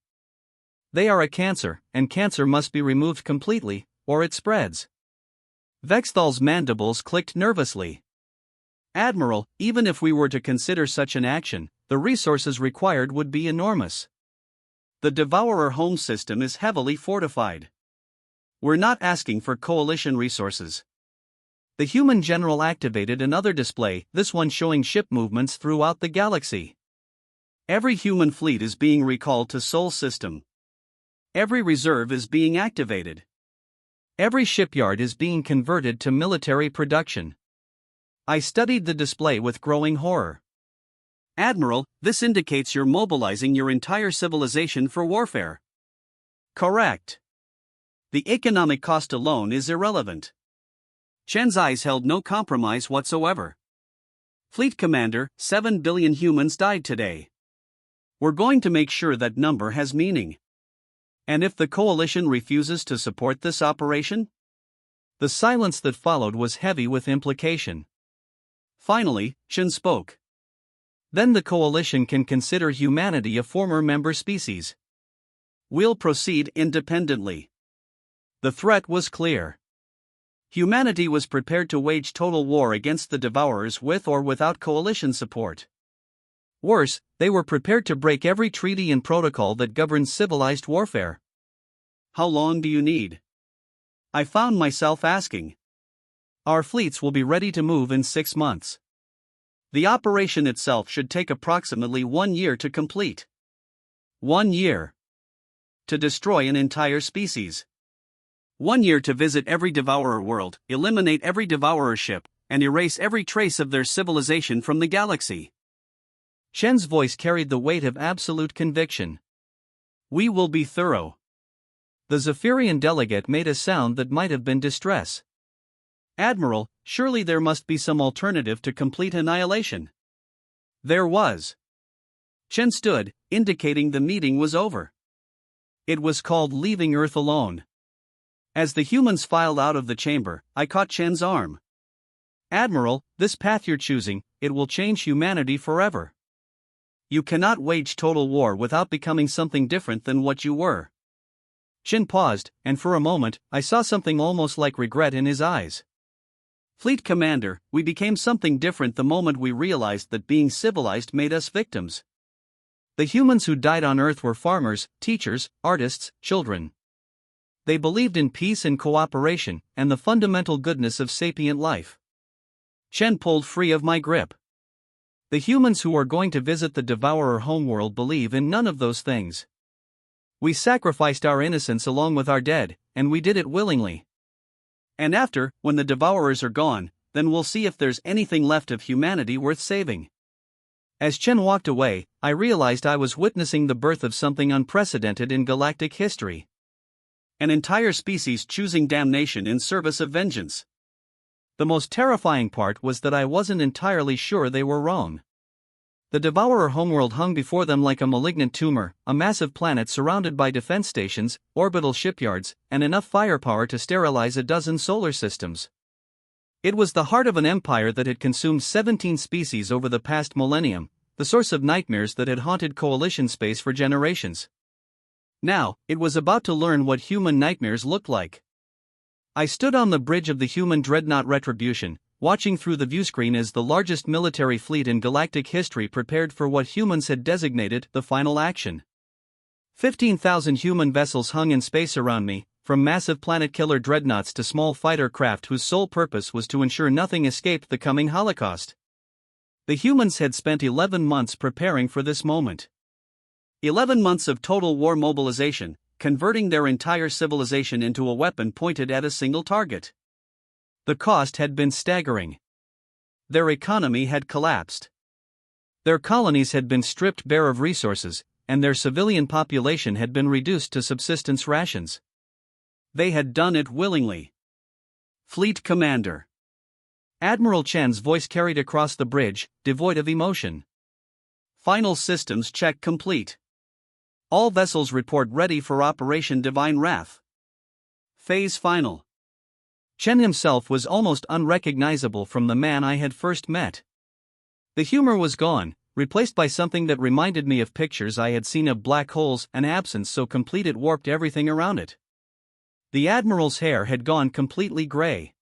They are a cancer, and cancer must be removed completely, or it spreads. Vexthal's mandibles clicked nervously. Admiral, even if we were to consider such an action, the resources required would be enormous. The Devourer home system is heavily fortified. We're not asking for coalition resources. The human general activated another display, this one showing ship movements throughout the galaxy. Every human fleet is being recalled to Sol system. Every reserve is being activated. Every shipyard is being converted to military production. I studied the display with growing horror. Admiral, this indicates you're mobilizing your entire civilization for warfare. Correct. The economic cost alone is irrelevant. Chen's eyes held no compromise whatsoever. Fleet Commander, 7 billion humans died today. We're going to make sure that number has meaning. And if the coalition refuses to support this operation? The silence that followed was heavy with implication. Finally, Chen spoke. Then the coalition can consider humanity a former member species. We'll proceed independently. The threat was clear. Humanity was prepared to wage total war against the Devourers with or without coalition support. Worse, they were prepared to break every treaty and protocol that governs civilized warfare. How long do you need? I found myself asking. Our fleets will be ready to move in 6 months. The operation itself should take approximately 1 year to complete. 1 year. To destroy an entire species. 1 year to visit every Devourer world, eliminate every Devourer ship, and erase every trace of their civilization from the galaxy. Chen's voice carried the weight of absolute conviction. We will be thorough. The Zephyrian delegate made a sound that might have been distress. Admiral, surely there must be some alternative to complete annihilation. There was. Chen stood, indicating the meeting was over. It was called leaving Earth alone. As the humans filed out of the chamber, I caught Chen's arm. Admiral, this path you're choosing, it will change humanity forever. You cannot wage total war without becoming something different than what you were. Chen paused, and for a moment, I saw something almost like regret in his eyes. Fleet Commander, we became something different the moment we realized that being civilized made us victims. The humans who died on Earth were farmers, teachers, artists, children. They believed in peace and cooperation, and the fundamental goodness of sapient life. Chen pulled free of my grip. The humans who are going to visit the Devourer homeworld believe in none of those things. We sacrificed our innocence along with our dead, and we did it willingly. And after, when the Devourers are gone, then we'll see if there's anything left of humanity worth saving. As Chen walked away, I realized I was witnessing the birth of something unprecedented in galactic history. An entire species choosing damnation in service of vengeance. The most terrifying part was that I wasn't entirely sure they were wrong. The Devourer homeworld hung before them like a malignant tumor, a massive planet surrounded by defense stations, orbital shipyards, and enough firepower to sterilize a dozen solar systems. It was the heart of an empire that had consumed 17 species over the past millennium, the source of nightmares that had haunted Coalition space for generations. Now, it was about to learn what human nightmares looked like. I stood on the bridge of the human dreadnought Retribution, watching through the viewscreen as the largest military fleet in galactic history prepared for what humans had designated the final action. 15,000 human vessels hung in space around me, from massive planet-killer dreadnoughts to small fighter craft whose sole purpose was to ensure nothing escaped the coming Holocaust. The humans had spent 11 months preparing for this moment. 11 months of total war mobilization, converting their entire civilization into a weapon pointed at a single target. The cost had been staggering. Their economy had collapsed. Their colonies had been stripped bare of resources, and their civilian population had been reduced to subsistence rations. They had done it willingly. Fleet Commander. Admiral Chen's voice carried across the bridge, devoid of emotion. Final systems check complete. All vessels report ready for Operation Divine Wrath. Phase final. Chen himself was almost unrecognizable from the man I had first met. The humor was gone, replaced by something that reminded me of pictures I had seen of black holes, an absence so complete it warped everything around it. The Admiral's hair had gone completely gray.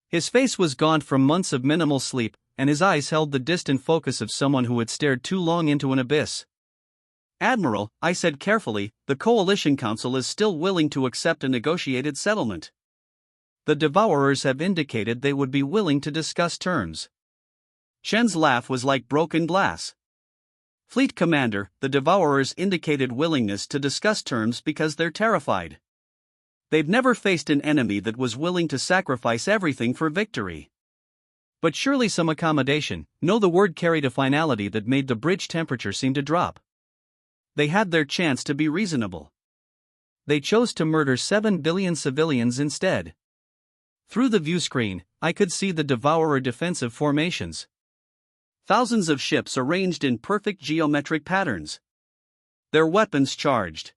His face was gaunt from months of minimal sleep, and his eyes held the distant focus of someone who had stared too long into an abyss. Admiral, I said carefully, the Coalition Council is still willing to accept a negotiated settlement. The Devourers have indicated they would be willing to discuss terms. Chen's laugh was like broken glass. Fleet Commander, the Devourers indicated willingness to discuss terms because they're terrified. They've never faced an enemy that was willing to sacrifice everything for victory. But surely some accommodation. No, the word carried a finality that made the bridge temperature seem to drop. They had their chance to be reasonable. They chose to murder 7 billion civilians instead. Through the viewscreen, I could see the Devourer defensive formations. Thousands of ships arranged in perfect geometric patterns. Their weapons charged.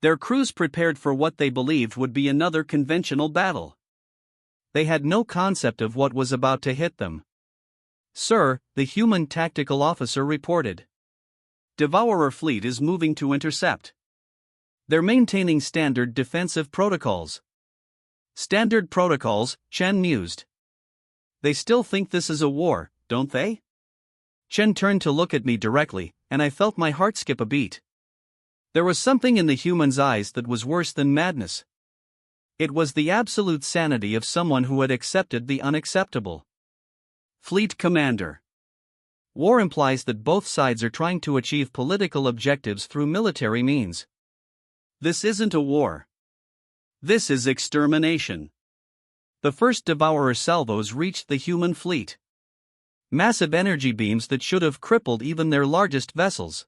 Their crews prepared for what they believed would be another conventional battle. They had no concept of what was about to hit them. "Sir," the human tactical officer reported. "Devourer fleet is moving to intercept. They're maintaining standard defensive protocols." "Standard protocols," Chen mused. "They still think this is a war, don't they?" Chen turned to look at me directly, and I felt my heart skip a beat. There was something in the human's eyes that was worse than madness. It was the absolute sanity of someone who had accepted the unacceptable. Fleet Commander. War implies that both sides are trying to achieve political objectives through military means. This isn't a war. This is extermination. The first Devourer salvos reached the human fleet. Massive energy beams that should have crippled even their largest vessels.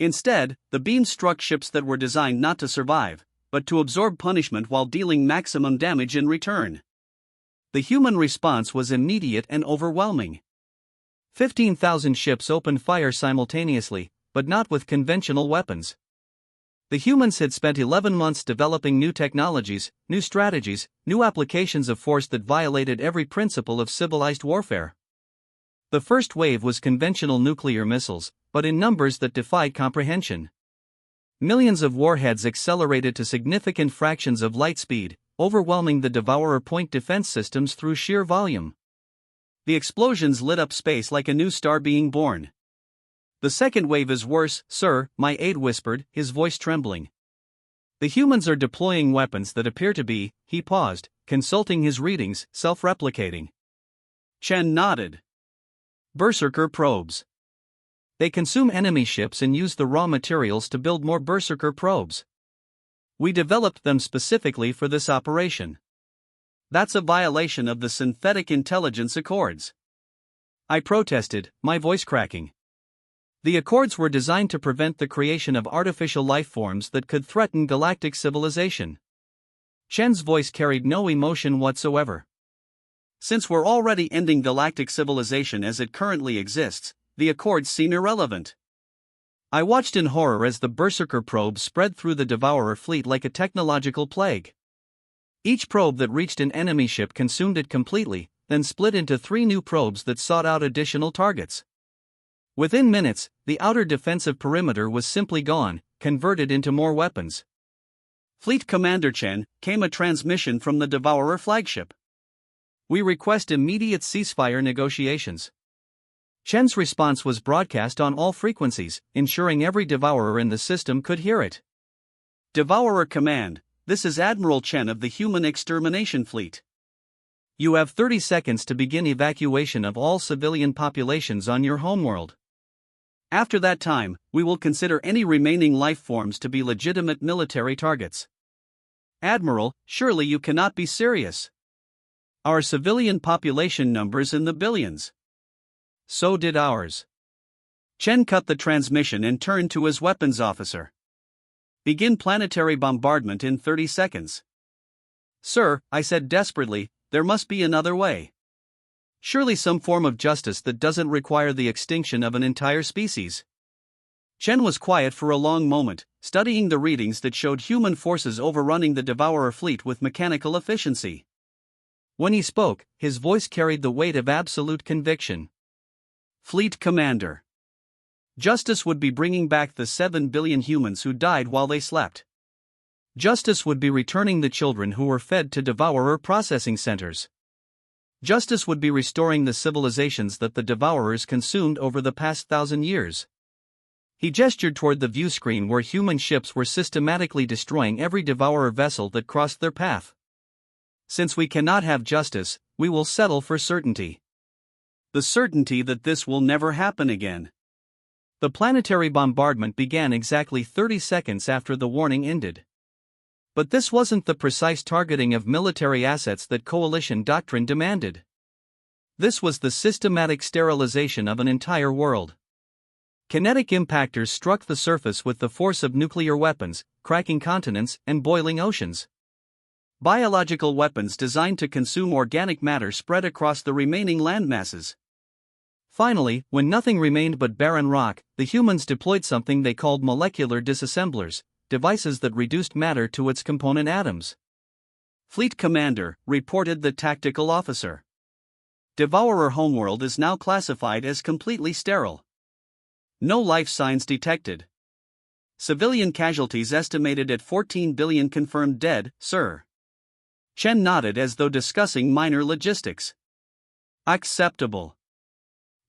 Instead, the beams struck ships that were designed not to survive, but to absorb punishment while dealing maximum damage in return. The human response was immediate and overwhelming. 15,000 ships opened fire simultaneously, but not with conventional weapons. The humans had spent 11 months developing new technologies, new strategies, new applications of force that violated every principle of civilized warfare. The first wave was conventional nuclear missiles, but in numbers that defied comprehension. Millions of warheads accelerated to significant fractions of light speed, overwhelming the Devourer point defense systems through sheer volume. The explosions lit up space like a new star being born. The second wave is worse, sir, my aide whispered, his voice trembling. The humans are deploying weapons that appear to be, he paused, consulting his readings, self-replicating. Chen nodded. Berserker probes. They consume enemy ships and use the raw materials to build more Berserker probes. We developed them specifically for this operation. That's a violation of the Synthetic Intelligence Accords. I protested, my voice cracking. The Accords were designed to prevent the creation of artificial life forms that could threaten galactic civilization. Chen's voice carried no emotion whatsoever. Since we're already ending galactic civilization as it currently exists, the Accords seem irrelevant. I watched in horror as the Berserker probe spread through the Devourer fleet like a technological plague. Each probe that reached an enemy ship consumed it completely, then split into 3 new probes that sought out additional targets. Within minutes, the outer defensive perimeter was simply gone, converted into more weapons. Fleet Commander Chen, came a transmission from the Devourer flagship. We request immediate ceasefire negotiations. Chen's response was broadcast on all frequencies, ensuring every Devourer in the system could hear it. Devourer Command, this is Admiral Chen of the Human Extermination Fleet. You have 30 seconds to begin evacuation of all civilian populations on your homeworld. After that time, we will consider any remaining life forms to be legitimate military targets. Admiral, surely you cannot be serious. Our civilian population numbers in the billions. So did ours. Chen cut the transmission and turned to his weapons officer. Begin planetary bombardment in 30 seconds. Sir, I said desperately, there must be another way. Surely some form of justice that doesn't require the extinction of an entire species. Chen was quiet for a long moment, studying the readings that showed human forces overrunning the Devourer fleet with mechanical efficiency. When he spoke, his voice carried the weight of absolute conviction. Fleet Commander. Justice would be bringing back the 7 billion humans who died while they slept. Justice would be returning the children who were fed to Devourer processing centers. Justice would be restoring the civilizations that the Devourers consumed over the past 1,000 years. He gestured toward the view screen where human ships were systematically destroying every Devourer vessel that crossed their path. Since we cannot have justice, we will settle for certainty. The certainty that this will never happen again. The planetary bombardment began exactly 30 seconds after the warning ended. But this wasn't the precise targeting of military assets that coalition doctrine demanded. This was the systematic sterilization of an entire world. Kinetic impactors struck the surface with the force of nuclear weapons, cracking continents and boiling oceans. Biological weapons designed to consume organic matter spread across the remaining landmasses. Finally, when nothing remained but barren rock, the humans deployed something they called molecular disassemblers, devices that reduced matter to its component atoms. Fleet Commander, reported the tactical officer. Devourer homeworld is now classified as completely sterile. No life signs detected. Civilian casualties estimated at 14 billion confirmed dead, sir. Chen nodded as though discussing minor logistics. Acceptable.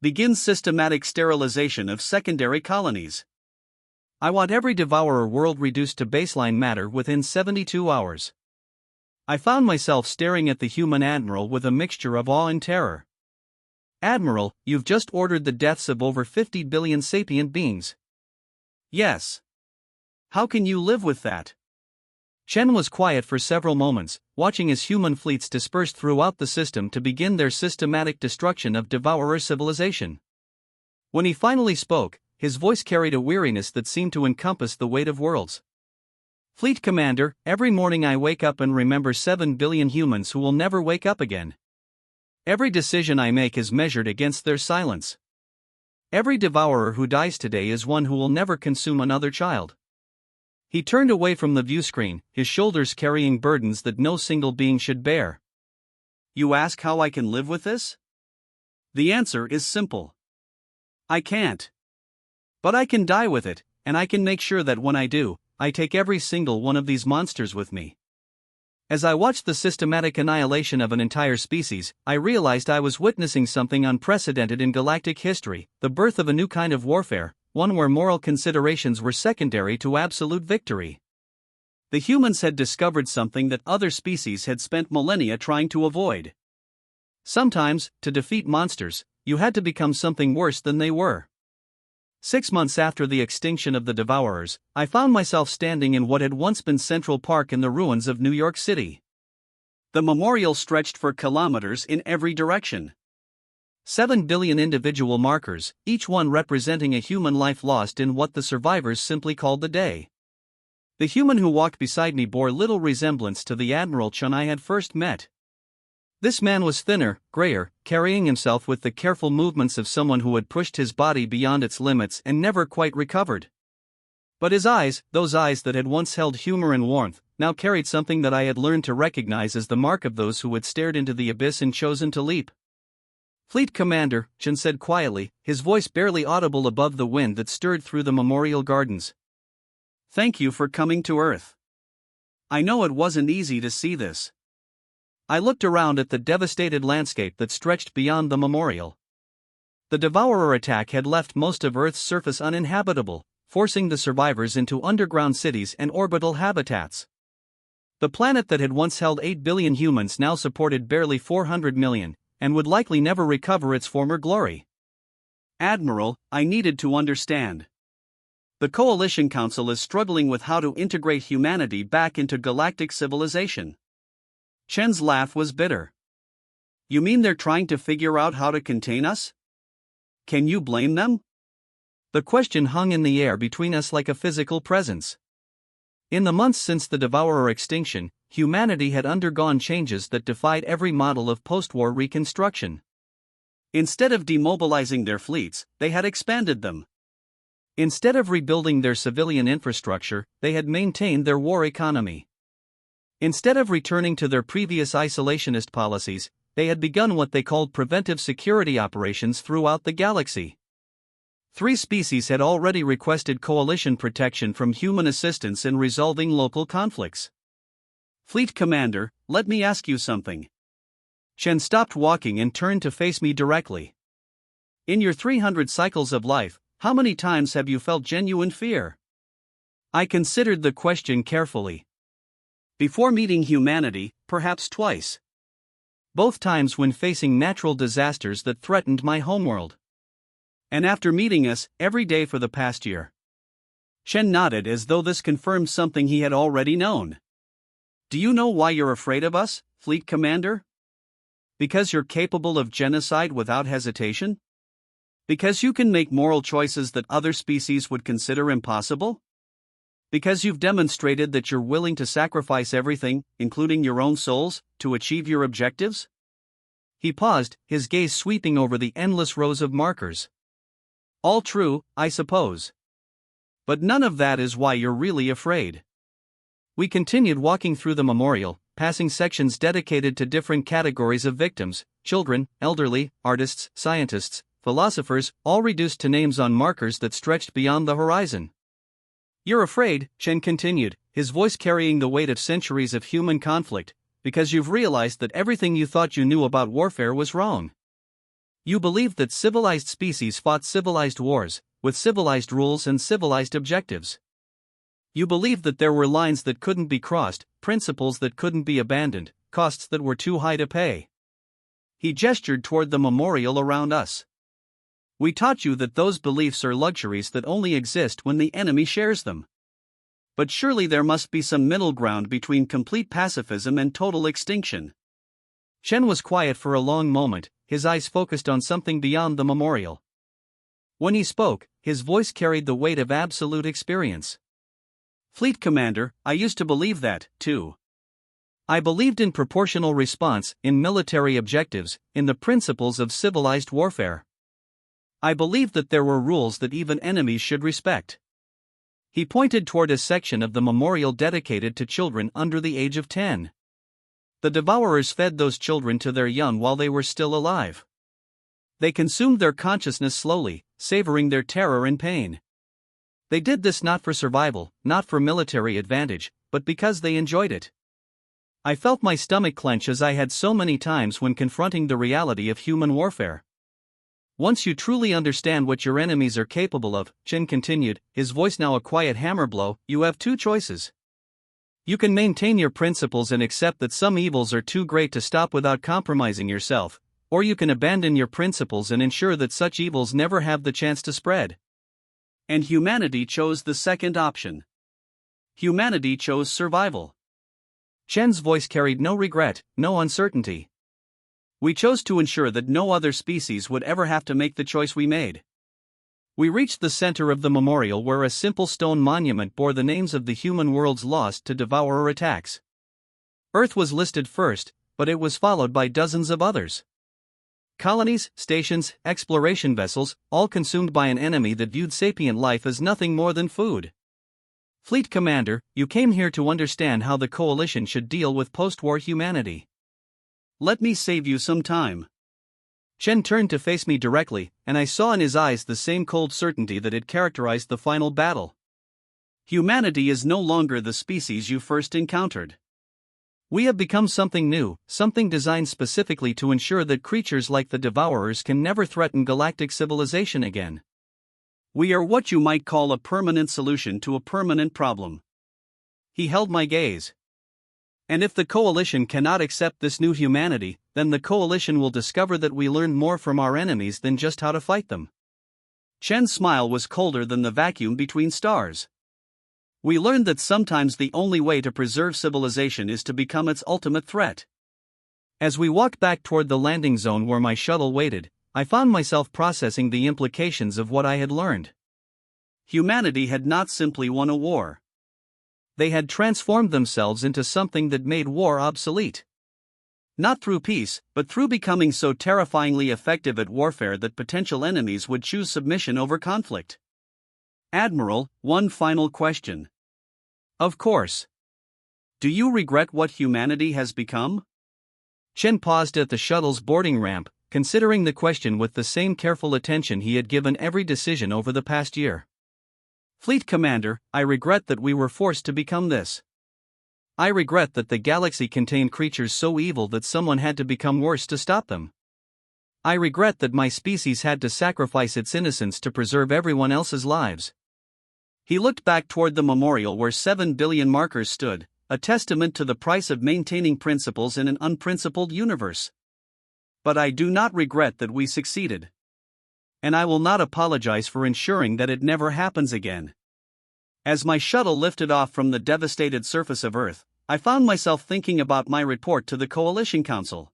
Begin systematic sterilization of secondary colonies. I want every Devourer world reduced to baseline matter within 72 hours. I found myself staring at the human admiral with a mixture of awe and terror. Admiral, you've just ordered the deaths of over 50 billion sapient beings. Yes. How can you live with that? Chen was quiet for several moments, watching as human fleets dispersed throughout the system to begin their systematic destruction of devourer civilization. When he finally spoke, his voice carried a weariness that seemed to encompass the weight of worlds. Fleet Commander, every morning I wake up and remember 7 billion humans who will never wake up again. Every decision I make is measured against their silence. Every devourer who dies today is one who will never consume another child. He turned away from the view screen, his shoulders carrying burdens that no single being should bear. You ask how I can live with this? The answer is simple. I can't. But I can die with it, and I can make sure that when I do, I take every single one of these monsters with me. As I watched the systematic annihilation of an entire species, I realized I was witnessing something unprecedented in galactic history, the birth of a new kind of warfare, one where moral considerations were secondary to absolute victory. The humans had discovered something that other species had spent millennia trying to avoid. Sometimes, to defeat monsters, you had to become something worse than they were. 6 months after the extinction of the Devourers, I found myself standing in what had once been Central Park in the ruins of New York City. The memorial stretched for kilometers in every direction. 7 billion individual markers, each one representing a human life lost in what the survivors simply called the day. The human who walked beside me bore little resemblance to the Admiral Chun I had first met. This man was thinner, grayer, carrying himself with the careful movements of someone who had pushed his body beyond its limits and never quite recovered. But his eyes, those eyes that had once held humor and warmth, now carried something that I had learned to recognize as the mark of those who had stared into the abyss and chosen to leap. Fleet Commander, Chen said quietly, his voice barely audible above the wind that stirred through the memorial gardens. Thank you for coming to Earth. I know it wasn't easy to see this. I looked around at the devastated landscape that stretched beyond the memorial. The Devourer attack had left most of Earth's surface uninhabitable, forcing the survivors into underground cities and orbital habitats. The planet that had once held 8 billion humans now supported barely 400 million, and would likely never recover its former glory. Admiral, I needed to understand. The Coalition Council is struggling with how to integrate humanity back into galactic civilization. Chen's laugh was bitter. You mean they're trying to figure out how to contain us? Can you blame them? The question hung in the air between us like a physical presence. In the months since the Devourer extinction, humanity had undergone changes that defied every model of post-war reconstruction. Instead of demobilizing their fleets, they had expanded them. Instead of rebuilding their civilian infrastructure, they had maintained their war economy. Instead of returning to their previous isolationist policies, they had begun what they called preventive security operations throughout the galaxy. 3 species had already requested coalition protection from human assistance in resolving local conflicts. Fleet Commander, let me ask you something. Chen stopped walking and turned to face me directly. In your 300 cycles of life, how many times have you felt genuine fear? I considered the question carefully. Before meeting humanity, perhaps twice. Both times when facing natural disasters that threatened my homeworld. And after meeting us, every day for the past year. Chen nodded as though this confirmed something he had already known. Do you know why you're afraid of us, Fleet Commander? Because you're capable of genocide without hesitation? Because you can make moral choices that other species would consider impossible? Because you've demonstrated that you're willing to sacrifice everything, including your own souls, to achieve your objectives? He paused, his gaze sweeping over the endless rows of markers. All true, I suppose. But none of that is why you're really afraid. We continued walking through the memorial, passing sections dedicated to different categories of victims: children, elderly, artists, scientists, philosophers, all reduced to names on markers that stretched beyond the horizon. You're afraid, Chen continued, his voice carrying the weight of centuries of human conflict, because you've realized that everything you thought you knew about warfare was wrong. You believed that civilized species fought civilized wars, with civilized rules and civilized objectives. You believed that there were lines that couldn't be crossed, principles that couldn't be abandoned, costs that were too high to pay. He gestured toward the memorial around us. We taught you that those beliefs are luxuries that only exist when the enemy shares them. But surely there must be some middle ground between complete pacifism and total extinction. Chen was quiet for a long moment, his eyes focused on something beyond the memorial. When he spoke, his voice carried the weight of absolute experience. Fleet Commander, I used to believe that, too. I believed in proportional response, in military objectives, in the principles of civilized warfare. I believed that there were rules that even enemies should respect. He pointed toward a section of the memorial dedicated to children under the age of 10. The devourers fed those children to their young while they were still alive. They consumed their consciousness slowly, savoring their terror and pain. They did this not for survival, not for military advantage, but because they enjoyed it. I felt my stomach clench as I had so many times when confronting the reality of human warfare. Once you truly understand what your enemies are capable of, Chen continued, his voice now a quiet hammer blow, you have two choices. You can maintain your principles and accept that some evils are too great to stop without compromising yourself, or you can abandon your principles and ensure that such evils never have the chance to spread. And humanity chose the second option. Humanity chose survival. Chen's voice carried no regret, no uncertainty. We chose to ensure that no other species would ever have to make the choice we made. We reached the center of the memorial where a simple stone monument bore the names of the human worlds lost to devourer attacks. Earth was listed first, but it was followed by dozens of others. Colonies, stations, exploration vessels, all consumed by an enemy that viewed sapient life as nothing more than food. Fleet Commander, you came here to understand how the Coalition should deal with post-war humanity. Let me save you some time. Chen turned to face me directly, and I saw in his eyes the same cold certainty that had characterized the final battle. Humanity is no longer the species you first encountered. We have become something new, something designed specifically to ensure that creatures like the Devourers can never threaten galactic civilization again. We are what you might call a permanent solution to a permanent problem. He held my gaze. And if the Coalition cannot accept this new humanity, then the Coalition will discover that we learned more from our enemies than just how to fight them. Chen's smile was colder than the vacuum between stars. We learned that sometimes the only way to preserve civilization is to become its ultimate threat. As we walked back toward the landing zone where my shuttle waited, I found myself processing the implications of what I had learned. Humanity had not simply won a war. They had transformed themselves into something that made war obsolete. Not through peace, but through becoming so terrifyingly effective at warfare that potential enemies would choose submission over conflict. Admiral, one final question. Of course. Do you regret what humanity has become? Chen paused at the shuttle's boarding ramp, considering the question with the same careful attention he had given every decision over the past year. Fleet Commander, I regret that we were forced to become this. I regret that the galaxy contained creatures so evil that someone had to become worse to stop them. I regret that my species had to sacrifice its innocence to preserve everyone else's lives. He looked back toward the memorial where 7 billion markers stood, a testament to the price of maintaining principles in an unprincipled universe. But I do not regret that we succeeded. And I will not apologize for ensuring that it never happens again. As my shuttle lifted off from the devastated surface of Earth, I found myself thinking about my report to the Coalition Council.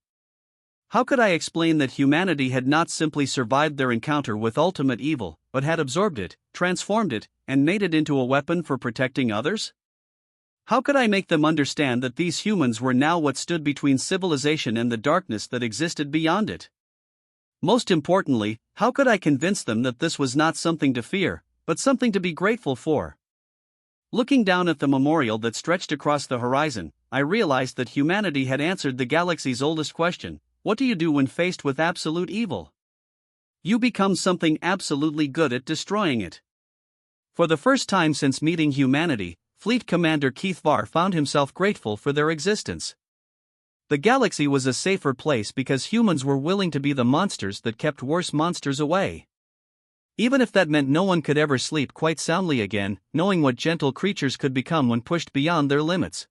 How could I explain that humanity had not simply survived their encounter with ultimate evil, but had absorbed it, transformed it, and made it into a weapon for protecting others? How could I make them understand that these humans were now what stood between civilization and the darkness that existed beyond it? Most importantly, how could I convince them that this was not something to fear, but something to be grateful for? Looking down at the memorial that stretched across the horizon, I realized that humanity had answered the galaxy's oldest question: what do you do when faced with absolute evil? You become something absolutely good at destroying it. For the first time since meeting humanity, Fleet Commander Keith Varr found himself grateful for their existence. The galaxy was a safer place because humans were willing to be the monsters that kept worse monsters away. Even if that meant no one could ever sleep quite soundly again, knowing what gentle creatures could become when pushed beyond their limits.